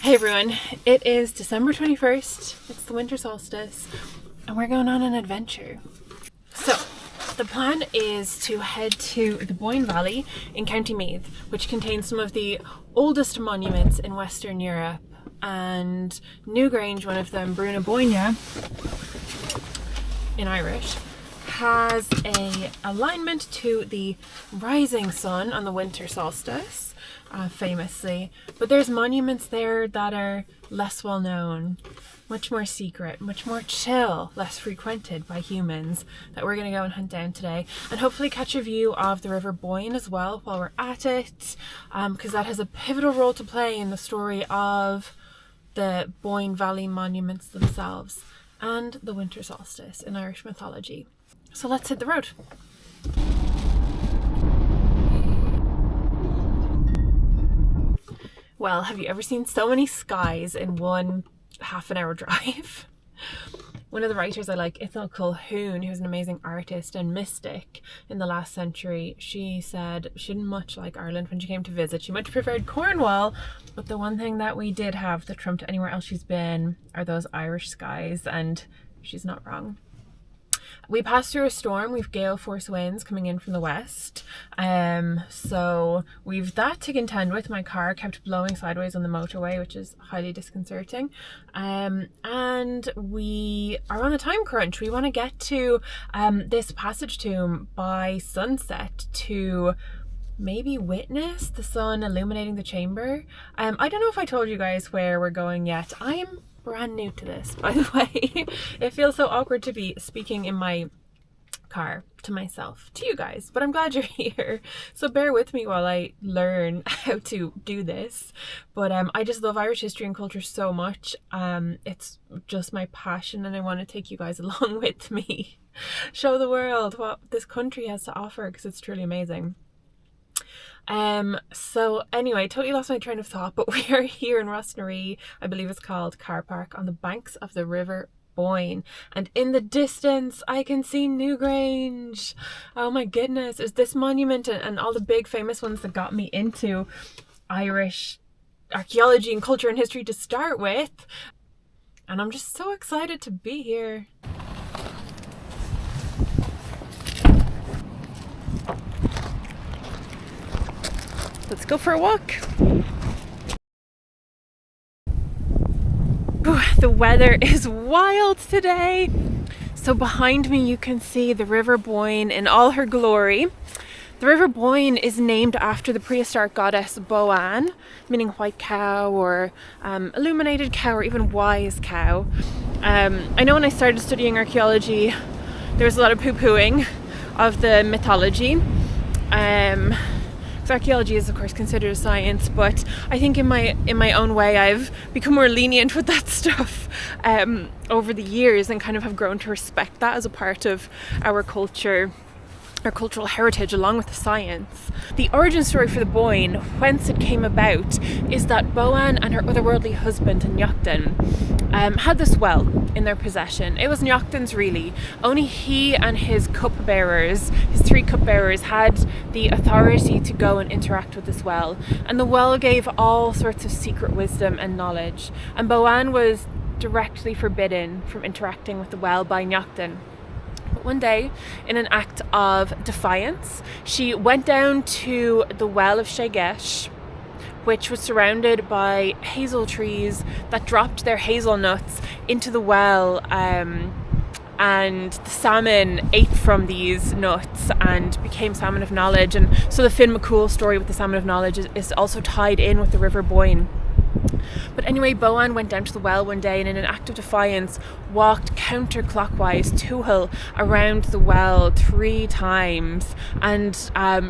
Hey everyone, it is December 21st, it's the winter solstice, and we're going on an adventure. So, the plan is to head to the Boyne Valley in County Meath, which contains some of the oldest monuments in Western Europe, and Newgrange, one of them, Boyne in Irish, has a alignment to the rising sun on the winter solstice. Famously, but there's monuments there that are less well known, much more secret, much more chill, less frequented by humans, that we're going to go and hunt down today, and hopefully catch a view of the River Boyne as well while we're at it, because that has a pivotal role to play in the story of the Boyne Valley monuments themselves and the winter solstice in Irish mythology. So let's hit the road. Well, have you ever seen so many skies in one half-an-hour drive? One of the writers I like, Ithel Colquhoun, who's an amazing artist and mystic in the last century, she said she didn't much like Ireland when she came to visit. She much preferred Cornwall, but the one thing that we did have that trumped anywhere else she's been are those Irish skies, and she's not wrong. We passed through a storm. We've gale force winds coming in from the west, so we've that to contend with. My car kept blowing sideways on the motorway, which is highly disconcerting, and we are on a time crunch. We want to get to this passage tomb by sunset to maybe witness the sun illuminating the chamber. I don't know if I told you guys where we're going yet. I'm brand new to this, by the way. It feels so awkward to be speaking in my car to myself, to you guys, but I'm glad you're here, so bear with me while I learn how to do this. But I just love Irish history and culture so much. It's just my passion, and I want to take you guys along with me, show the world what this country has to offer, because it's truly amazing. So anyway, totally lost my train of thought, but we are here in Rosnaree, I believe it's called, car park on the banks of the River Boyne, and in the distance I can see Newgrange. Oh my goodness, is this monument and all the big famous ones that got me into Irish archaeology and culture and history to start with, and I'm just so excited to be here. Let's go for a walk. Ooh, the weather is wild today. So behind me you can see the River Boyne in all her glory. The River Boyne is named after the prehistoric goddess Boyne, meaning white cow or illuminated cow or even wise cow. I know when I started studying archaeology there was a lot of poo-pooing of the mythology. Archaeology is of course considered a science, but I think in my own way I've become more lenient with that stuff over the years, and kind of have grown to respect that as a part of our culture, our cultural heritage, along with the science. The origin story for the Boyne, whence it came about, is that Boyne and her otherworldly husband Newgrange had this well in their possession. It was Newgrange's really. Only he and his cupbearers, his 3 cupbearers, had the authority to go and interact with this well. And the well gave all sorts of secret wisdom and knowledge. And Boyne was directly forbidden from interacting with the well by Newgrange. But one day, in an act of defiance, she went down to the well of Shagesh, which was surrounded by hazel trees that dropped their hazelnuts into the well, and the salmon ate from these nuts and became salmon of knowledge. And so the Finn McCool story with the salmon of knowledge is also tied in with the River Boyne. But anyway, Boyne went down to the well one day and in an act of defiance walked counterclockwise Tuchel around the well 3 times, and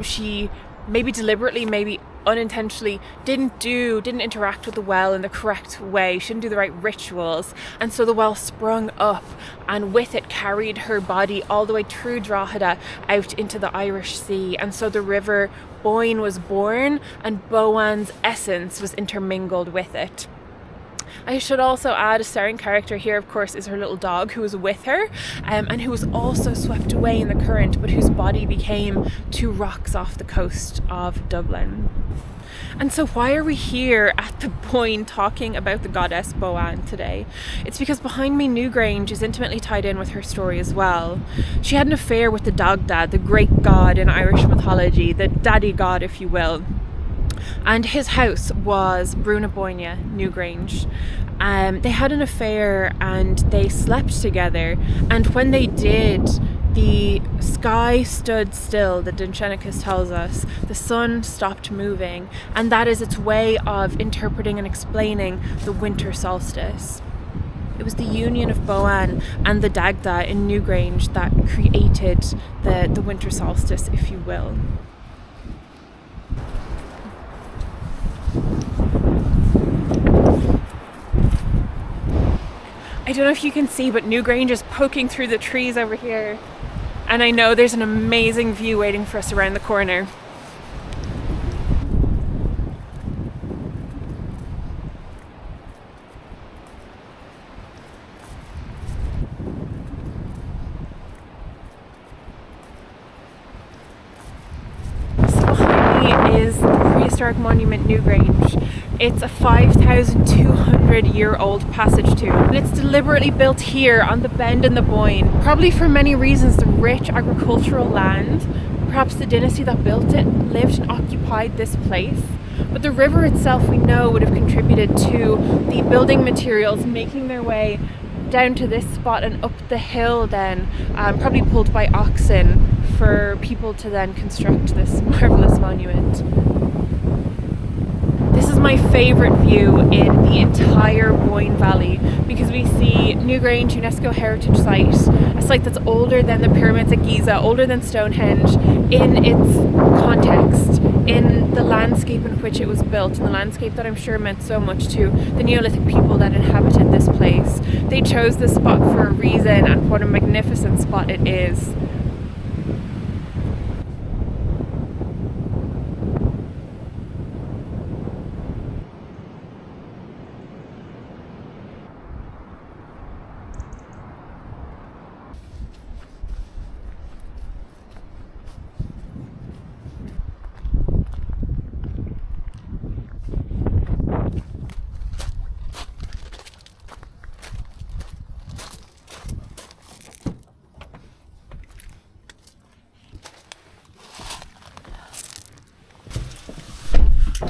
she maybe deliberately, maybe unintentionally didn't interact with the well in the correct way. She didn't do the right rituals, and so the well sprung up and with it carried her body all the way through Drogheda out into the Irish Sea, and so the River Boyne was born and Boyne's essence was intermingled with it. I should also add a starring character here, of course, is her little dog who was with her and who was also swept away in the current, but whose body became 2 rocks off the coast of Dublin. And so why are we here at the Boyne talking about the goddess Boyne today? It's because behind me, Newgrange is intimately tied in with her story as well. She had an affair with the Dowth, the great god in Irish mythology, the daddy god, if you will. And his house was Bruna Boyne, Newgrange. They had an affair and they slept together. And when they did, the sky stood still, the Dinchenicus tells us. The sun stopped moving, and that is its way of interpreting and explaining the winter solstice. It was the union of Boyne and the Dagda in Newgrange that created the winter solstice, if you will. I don't know if you can see, but Newgrange is poking through the trees over here. And I know there's an amazing view waiting for us around the corner. So behind me is the prehistoric monument Newgrange. It's a 5,200-year-old passage tomb, and it's deliberately built here on the bend in the Boyne, probably for many reasons: the rich agricultural land. Perhaps the dynasty that built it lived and occupied this place. But the river itself, we know, would have contributed to the building materials making their way down to this spot and up the hill then, probably pulled by oxen for people to then construct this marvellous monument. This is my favourite view in the entire Boyne Valley, because we see Newgrange, UNESCO Heritage Site, a site that's older than the pyramids at Giza, older than Stonehenge, in its context, in the landscape in which it was built, and the landscape that I'm sure meant so much to the Neolithic people that inhabited this place. They chose this spot for a reason, and what a magnificent spot it is.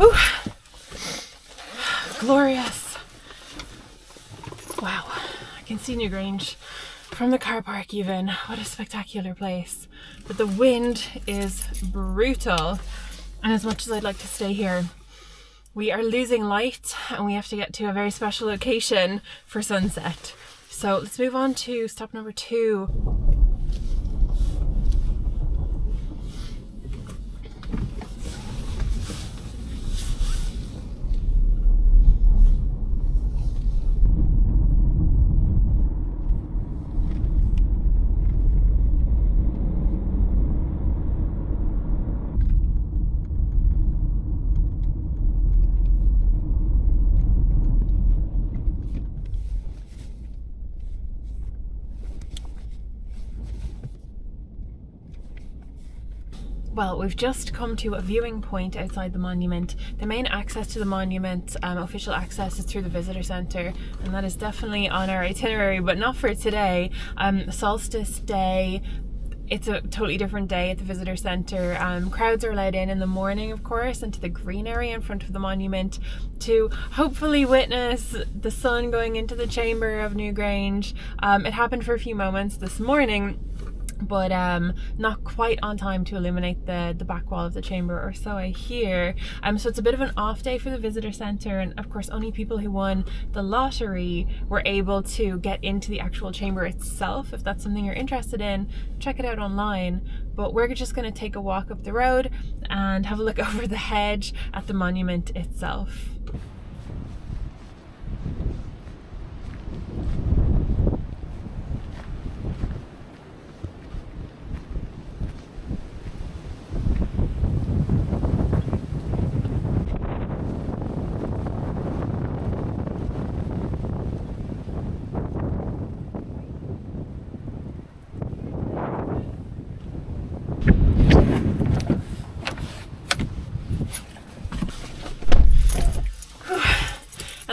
Ooh. Glorious. Wow, I can see Newgrange from the car park even. What a spectacular place. But the wind is brutal, and as much as I'd like to stay here, we are losing light and we have to get to a very special location for sunset. So let's move on to stop number 2. Well, we've just come to a viewing point outside the monument. The main access to the monument, official access, is through the visitor centre, and that is definitely on our itinerary, but not for today. Solstice day, it's a totally different day at the visitor centre. Crowds are allowed in the morning, of course, into the green area in front of the monument to hopefully witness the sun going into the chamber of Newgrange. It happened for a few moments this morning, but not quite on time to illuminate the back wall of the chamber, or so I hear. So it's a bit of an off day for the visitor centre, and of course only people who won the lottery were able to get into the actual chamber itself. If that's something you're interested in, check it out online. But we're just going to take a walk up the road and have a look over the hedge at the monument itself.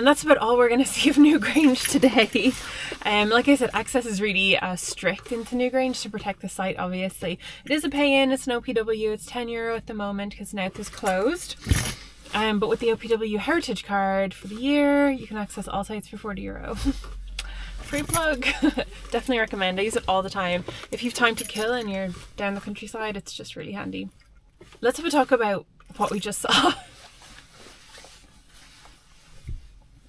And that's about all we're going to see of Newgrange today. Like I said, access is really strict into Newgrange to protect the site, obviously. It is a pay-in, it's an OPW, it's €10 at the moment because Newth is closed. But with the OPW Heritage Card for the year, you can access all sites for €40. Free plug. Definitely recommend. I use it all the time. If you've time to kill and you're down the countryside, it's just really handy. Let's have a talk about what we just saw.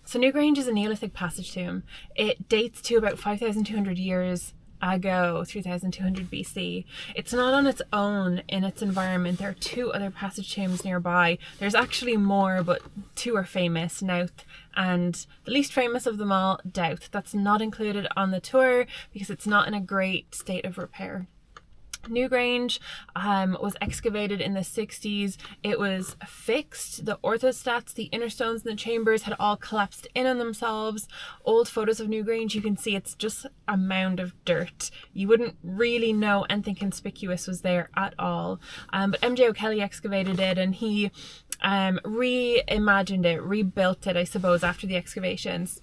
So Newgrange is a Neolithic passage tomb. It dates to about 5,200 years ago, 3,200 BC. It's not on its own in its environment. There are two other passage tombs nearby. There's actually more, but two are famous, Nowth, and the least famous of them all, Dowth. That's not included on the tour because it's not in a great state of repair. Newgrange was excavated in the 60s. It was fixed. The orthostats, the inner stones in the chambers had all collapsed in on themselves. Old photos of Newgrange, you can see it's just a mound of dirt. You wouldn't really know anything conspicuous was there at all. But MJ O'Kelly excavated it, and he reimagined it, rebuilt it, I suppose, after the excavations.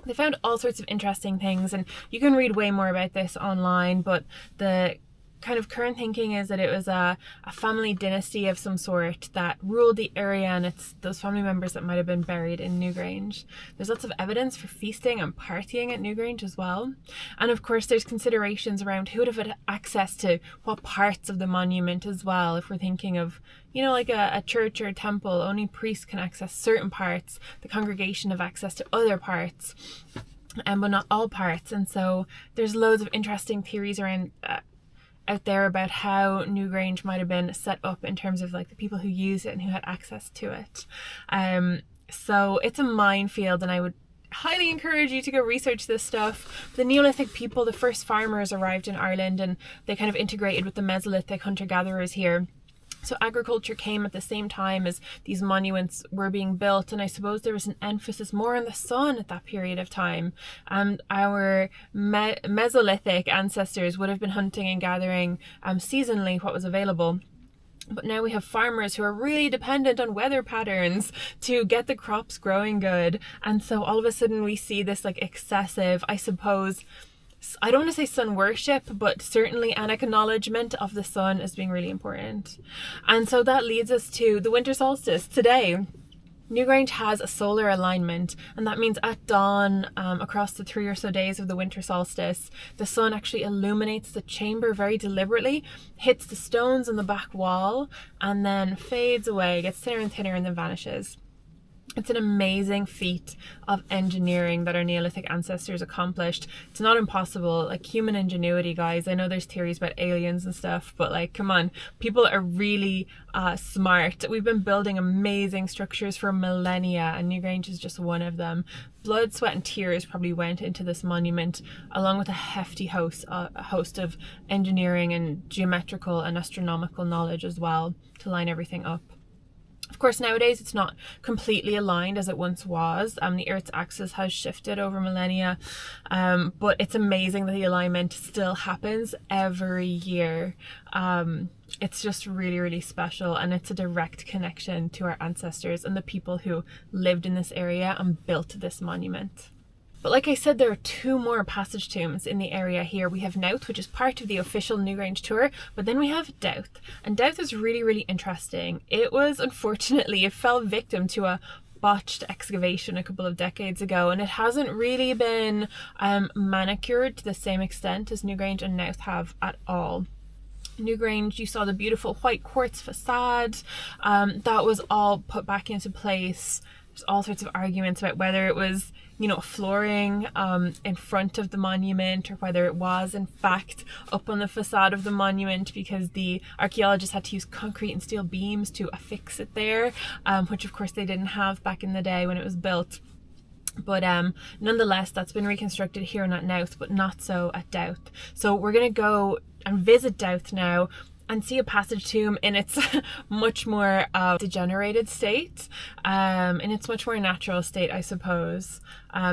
They found all sorts of interesting things, and you can read way more about this online, but the kind of current thinking is that it was a family dynasty of some sort that ruled the area, and it's those family members that might have been buried in Newgrange. There's lots of evidence for feasting and partying at Newgrange as well. And of course there's considerations around who would have had access to what parts of the monument as well. If we're thinking of, you know, like a church or a temple, only priests can access certain parts, the congregation have access to other parts, but not all parts. And so there's loads of interesting theories around out there about how Newgrange might have been set up in terms of like the people who use it and who had access to it. So it's a minefield, and I would highly encourage you to go research this stuff. The Neolithic people, the first farmers, arrived in Ireland, and they kind of integrated with the Mesolithic hunter-gatherers here. So agriculture came at the same time as these monuments were being built, and I suppose there was an emphasis more on the sun at that period of time. Our Mesolithic ancestors would have been hunting and gathering seasonally what was available. But now we have farmers who are really dependent on weather patterns to get the crops growing good. And so all of a sudden we see this like excessive, I suppose, I don't want to say sun worship, but certainly an acknowledgement of the sun as being really important. And so that leads us to the winter solstice today. Newgrange has a solar alignment, and that means at dawn, across the 3 or so days of the winter solstice, the sun actually illuminates the chamber very deliberately, hits the stones on the back wall, and then fades away, gets thinner and thinner, and then vanishes. It's an amazing feat of engineering that our Neolithic ancestors accomplished. It's not impossible, like human ingenuity, guys. I know there's theories about aliens and stuff, but like, come on, people are really smart. We've been building amazing structures for millennia, and Newgrange is just one of them. Blood, sweat and tears probably went into this monument, along with a hefty host of engineering and geometrical and astronomical knowledge as well, to line everything up. Of course, nowadays it's not completely aligned as it once was. The Earth's axis has shifted over millennia, but it's amazing that the alignment still happens every year. It's just really, really special, and it's a direct connection to our ancestors and the people who lived in this area and built this monument. But like I said, there are two more passage tombs in the area here. We have Nowth, which is part of the official Newgrange tour, but then we have Dowth. And Dowth is really, really interesting. It was, unfortunately, it fell victim to a botched excavation a couple of decades ago, and it hasn't really been manicured to the same extent as Newgrange and Nowth have at all. Newgrange, you saw the beautiful white quartz facade. That was all put back into place. There's all sorts of arguments about whether it was, you know, flooring in front of the monument, or whether it was in fact up on the facade of the monument, because the archaeologists had to use concrete and steel beams to affix it there, which of course they didn't have back in the day when it was built. But nonetheless, that's been reconstructed here and at Nowth, but not so at Dowth. So we're going to go and visit Dowth now and see a passage tomb in its much more degenerated state, in its much more natural state, I suppose.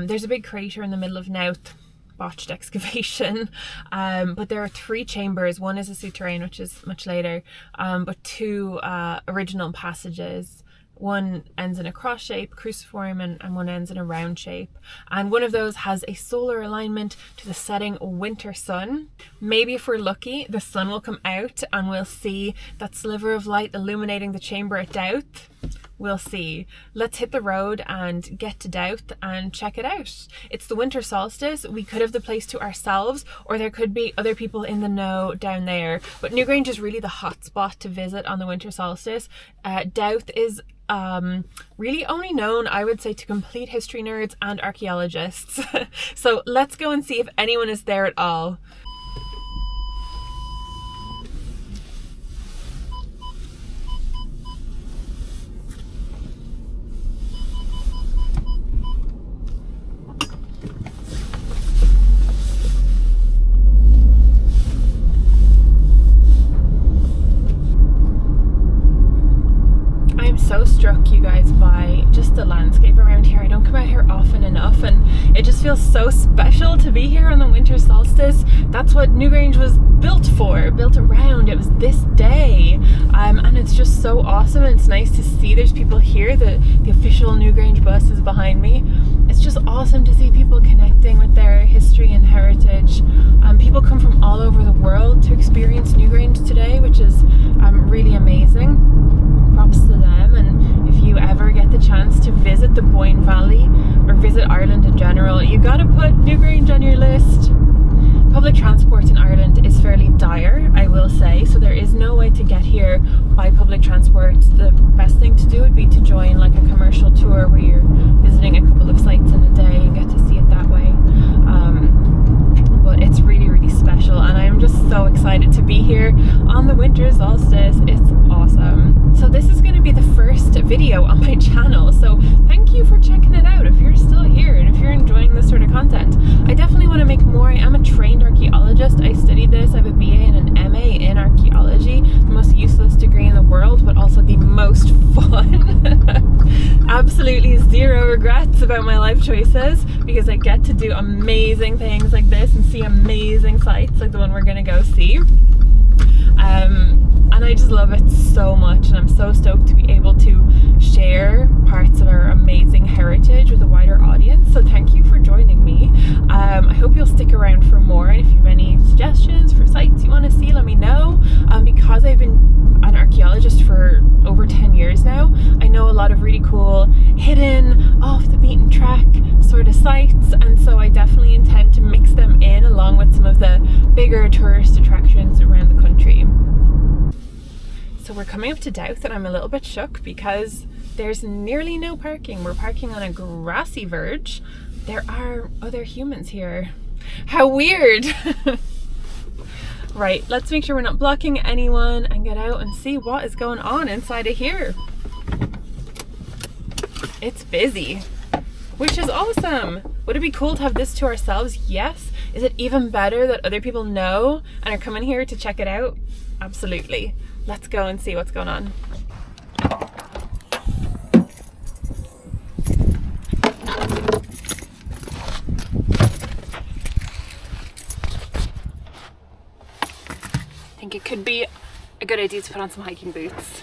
There's a big crater in the middle of Nowth, botched excavation, but there are 3 chambers. One is a souterrain, which is much later, but 2 original passages. One ends in a cross shape, cruciform, and one ends in a round shape. And one of those has a solar alignment to the setting winter sun. Maybe if we're lucky, the sun will come out and we'll see that sliver of light illuminating the chamber at Dowth. We'll see. Let's hit the road and get to Dowth and check it out. It's the winter solstice. We could have the place to ourselves, or there could be other people in the know down there. But Newgrange is really the hot spot to visit on the winter solstice. Dowth is really only known, I would say, to complete history nerds and archaeologists. So let's go and see if anyone is there at all. So struck, you guys, by just the landscape around here. I don't come out here often enough, and it just feels so special to be here on the winter solstice. That's what Newgrange was built for, built around. It was this day, and it's just so awesome. And it's nice to see there's people here. The official Newgrange bus is behind me. It's just awesome to see people connecting with their history and heritage. People come from all over the world to experience Newgrange today, which is really amazing. Props to them. And if you ever get the chance to visit the Boyne Valley or visit Ireland in general, you gotta put Newgrange on your list. Public transport in Ireland is fairly dire, I will say, so there is no way to get here by public transport. The best thing to do would be to join like a commercial tour where you're visiting a couple of sites in a day and get to see it that way. But it's really, really special, and I'm just so excited to be here on the winter solstice. It's awesome. So this is going to be the first video on my channel, so thank you for checking it out if you're still here and if you're enjoying this sort of content. I definitely want to make more. I am a trained archaeologist. I studied this. I have a BA and an MA in archaeology, the most useless degree in the world, but also the most fun. Absolutely zero regrets about my life choices, because I get to do amazing things like this and see amazing sites like the one we're going to go see. And I just love it so much, and I'm so stoked to be able to share parts of our amazing heritage with a wider audience. So thank you for joining me. I hope you'll stick around for more, and if you have any suggestions for sites you want to see, let me know. Because I've been an archaeologist for over 10 years now, I know a lot of really cool hidden, off the beaten track sort of sites, and so I definitely intend to mix them in along with some of the bigger tourist attractions around the country. So we're coming up to Dowth, and I'm a little bit shook because there's nearly no parking. We're parking on a grassy verge. There are other humans here. How weird! Right, let's make sure we're not blocking anyone and get out and see what is going on inside of here. It's busy, which is awesome. Would it be cool to have this to ourselves? Yes. Is it even better that other people know and are coming here to check it out? Absolutely. Let's go and see what's going on. I think it could be a good idea to put on some hiking boots.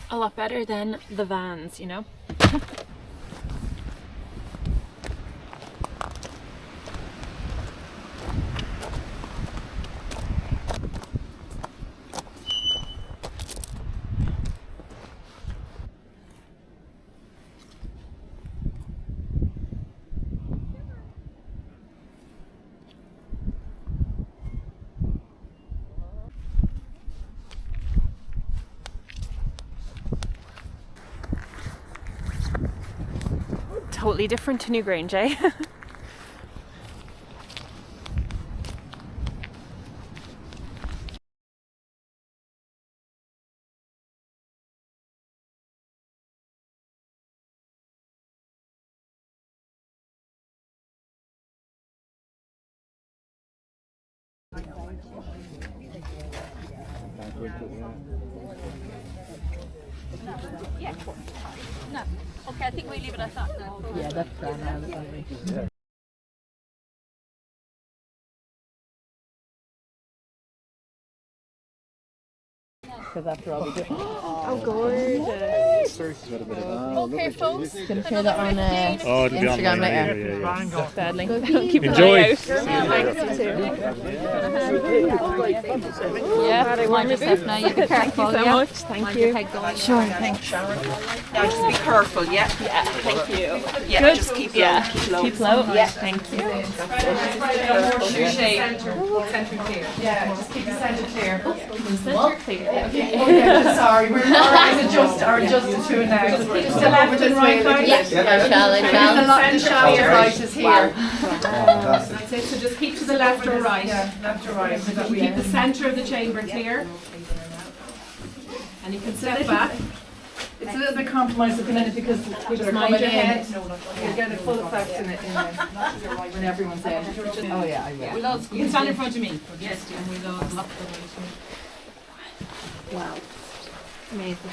A lot better than the Vans, you know? Totally different to Newgrange, eh? Yeah. No. Okay, I think we leave it at that now. Yeah, that's fine. because after all we do. Oh, gorgeous. Okay, folks. Gonna share that on Instagram later. Yeah. Deadly. Keep Enjoy. Thanks, you too. Yeah, mind yourself now. You be careful. Thank you so much. Thank you. Sure, thanks. Now just be careful, yeah? Yeah, thank you. Yeah, Good. just keep low. Yeah, Keep low. keep low. Yeah. Thank you. Yeah, just keep the centre clear. Center clear. Okay, sorry, we're adjusted to it now. Just the left and right line. Yeah, The shaft right is here. That's it, so just keep to the left or right. Yeah, left or right. So that we Keep the centre of the chamber clear. And you can step back. It's a little bit compromised at the minute because we're just mind coming your in. head. You get a full effect in it when everyone's in. Oh yeah, I will. We'll all, you can stand in front of me. Yes, and we'll all lock the way. Wow. Amazing.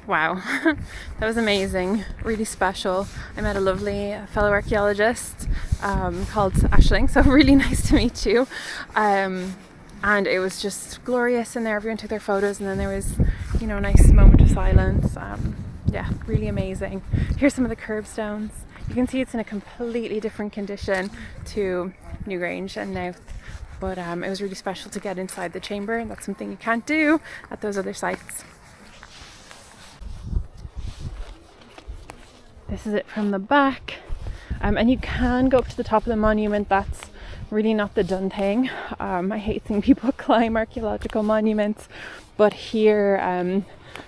Wow, that was amazing, really special. I met a lovely fellow archaeologist called Aisling, so really nice to meet you. And it was just glorious in there. Everyone took their photos, and then there was, you know, a nice moment of silence. Yeah, really amazing. Here's some of the curbstones. You can see it's in a completely different condition to Newgrange and Nowth. But it was really special to get inside the chamber, and that's something you can't do at those other sites. This is it from the back, and you can go up to the top of the monument. That's really not the done thing. I hate seeing people climb archaeological monuments, but here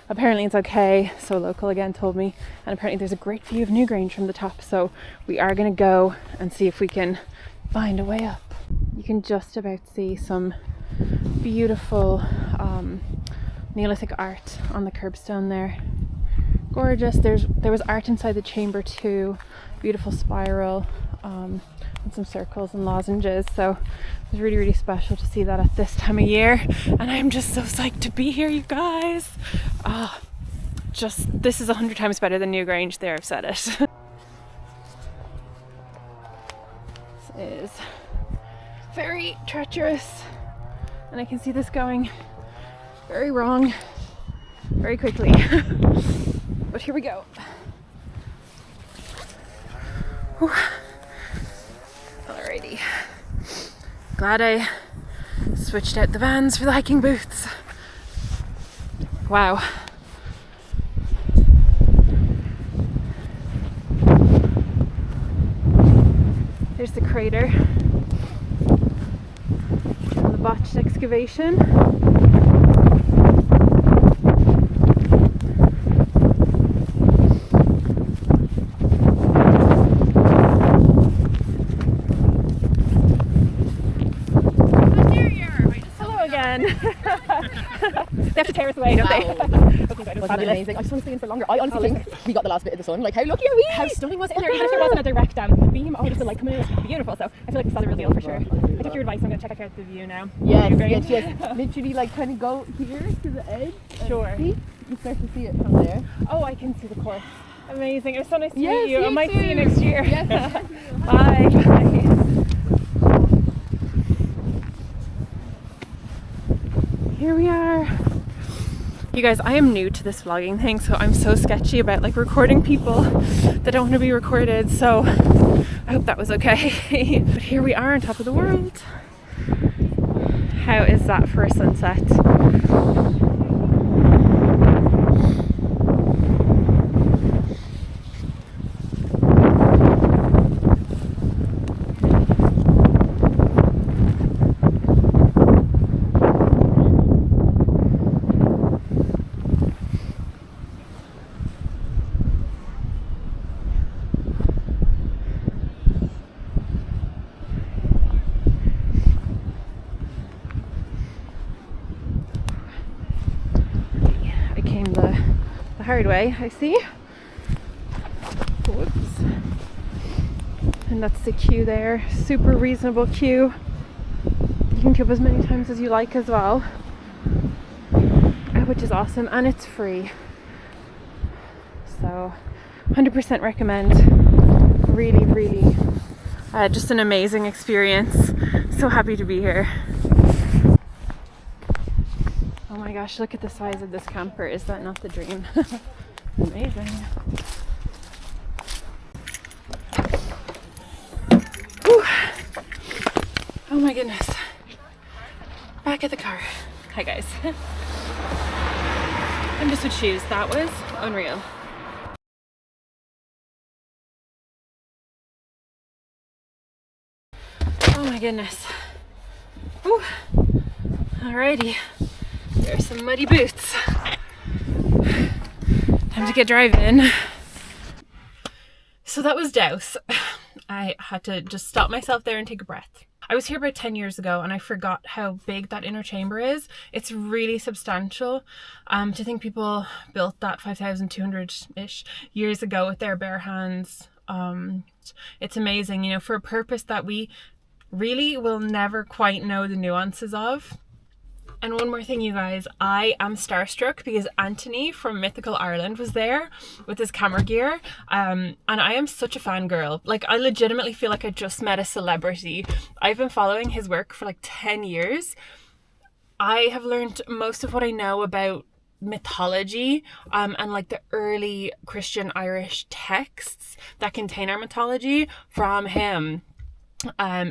apparently it's okay. So local again told me, and apparently there's a great view of Newgrange from the top, so we are going to go and see if we can find a way up. You can just about see some beautiful Neolithic art on the curbstone there. Gorgeous. There was art inside the chamber too, beautiful spiral and some circles and lozenges, so it was really special to see that at this time of year, and I'm just so psyched to be here, you guys. This is 100 times better than Newgrange. There, I've said it. This is very treacherous, and I can see this going very wrong very quickly. But here we go. Whew. Alrighty. Glad I switched out the Vans for the hiking boots. Wow. There's the crater from the botched excavation. They have to tear us away, don't they? Wasn't it amazing? I just want to stay in for longer. I honestly think we got the last bit of the sun. Like, how lucky are we? How stunning was it in there? Even if there wasn't a direct beam, just the light coming in, it was beautiful. So I feel like we saw the real deal for sure. I took your advice. I'm going to check out the view now. Yes. Literally, like, kind of go here to the edge. Sure. See? You start to see it from there. Oh, I can see the course. Amazing. It was so nice to Yes, meet you. I you might too. see you next year. Yes. Bye. Here we are. You guys, I am new to this vlogging thing, so I'm so sketchy about like recording people that don't want to be recorded, so I hope that was okay. But here we are on top of the world. How is that for a sunset? hard way, I see. Whoops. And that's the queue there. Super reasonable queue. You can queue up as many times as you like as well, which is awesome, and it's free. So 100% recommend. Really, really just an amazing experience. So happy to be here. Oh my gosh, look at the size of this camper. Is that not the dream? Amazing. Whew. Oh my goodness. Back at the car. Hi guys. I'm just with shoes. That was unreal. Oh my goodness. Whew. Alrighty. There's some muddy boots. Time to get driving. So that was Dowth. I had to just stop myself there and take a breath. I was here about 10 years ago and I forgot how big that inner chamber is. It's really substantial. To think people built that 5,200-ish years ago with their bare hands. It's amazing, you know, for a purpose that we really will never quite know the nuances of. And one more thing, you guys, I am starstruck because Anthony from Mythical Ireland was there with his camera gear, and I am such a fangirl. Like, I legitimately feel like I just met a celebrity. I've been following his work for like 10 years. I have learned most of what I know about mythology and like the early Christian Irish texts that contain our mythology from him.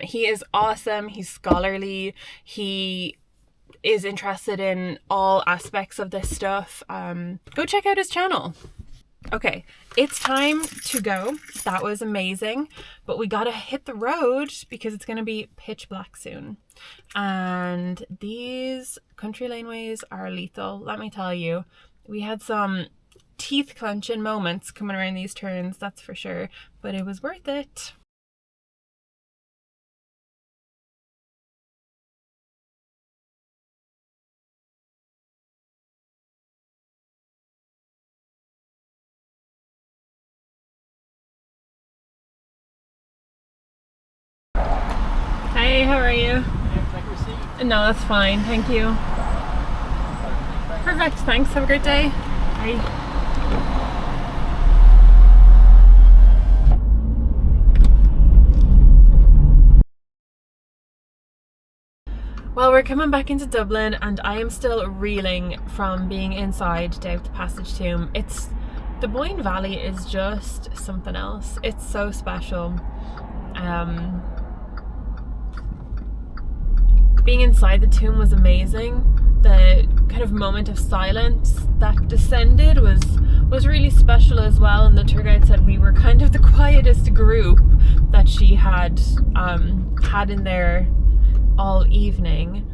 He is awesome, he's scholarly, he is interested in all aspects of this stuff. Go check out his channel. Okay, it's time to go. That was amazing, but we gotta hit the road because it's gonna be pitch black soon. And these country laneways are lethal, let me tell you. We had some teeth clenching moments coming around these turns, that's for sure, but it was worth it. Hey, how are you? No, that's fine, thank you. Perfect, thanks, have a great day. Bye. Well, we're coming back into Dublin and I am still reeling from being inside Dowth Passage Tomb. The Boyne Valley is just something else. It's so special. Being inside the tomb was amazing. The kind of moment of silence that descended was really special as well, and the tour guide said we were kind of the quietest group that she had had in there all evening.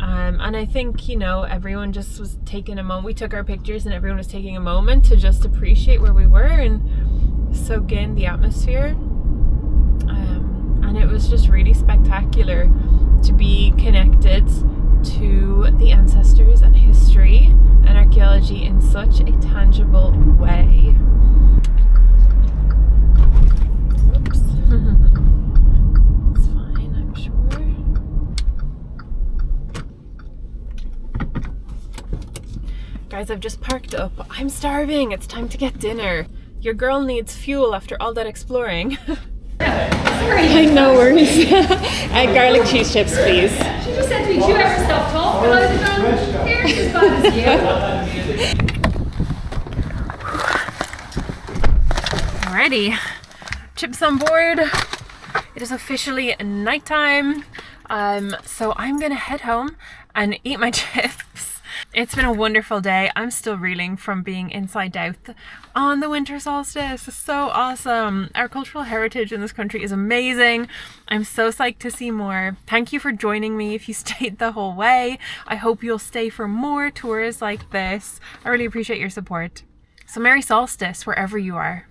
And I think, you know, everyone just was taking a moment. We took our pictures and everyone was taking a moment to just appreciate where we were and soak in the atmosphere. And it was just really spectacular to be connected to the ancestors and history and archaeology in such a tangible way. Whoops. It's fine, I'm sure. Guys, I've just parked up. I'm starving. It's time to get dinner. Your girl needs fuel after all that exploring. Sorry. No worries. Garlic cheese chips, please. She just said to me, "Do you ever stop talking?" I was going, "Here's as bad as you." Alrighty, chips on board. It is officially nighttime, so I'm gonna head home and eat my chips. It's been a wonderful day. I'm still reeling from being inside Dowth on the winter solstice. It's so awesome. Our cultural heritage in this country is amazing. I'm so psyched to see more. Thank you for joining me if you stayed the whole way. I hope you'll stay for more tours like this. I really appreciate your support. So Merry Solstice wherever you are.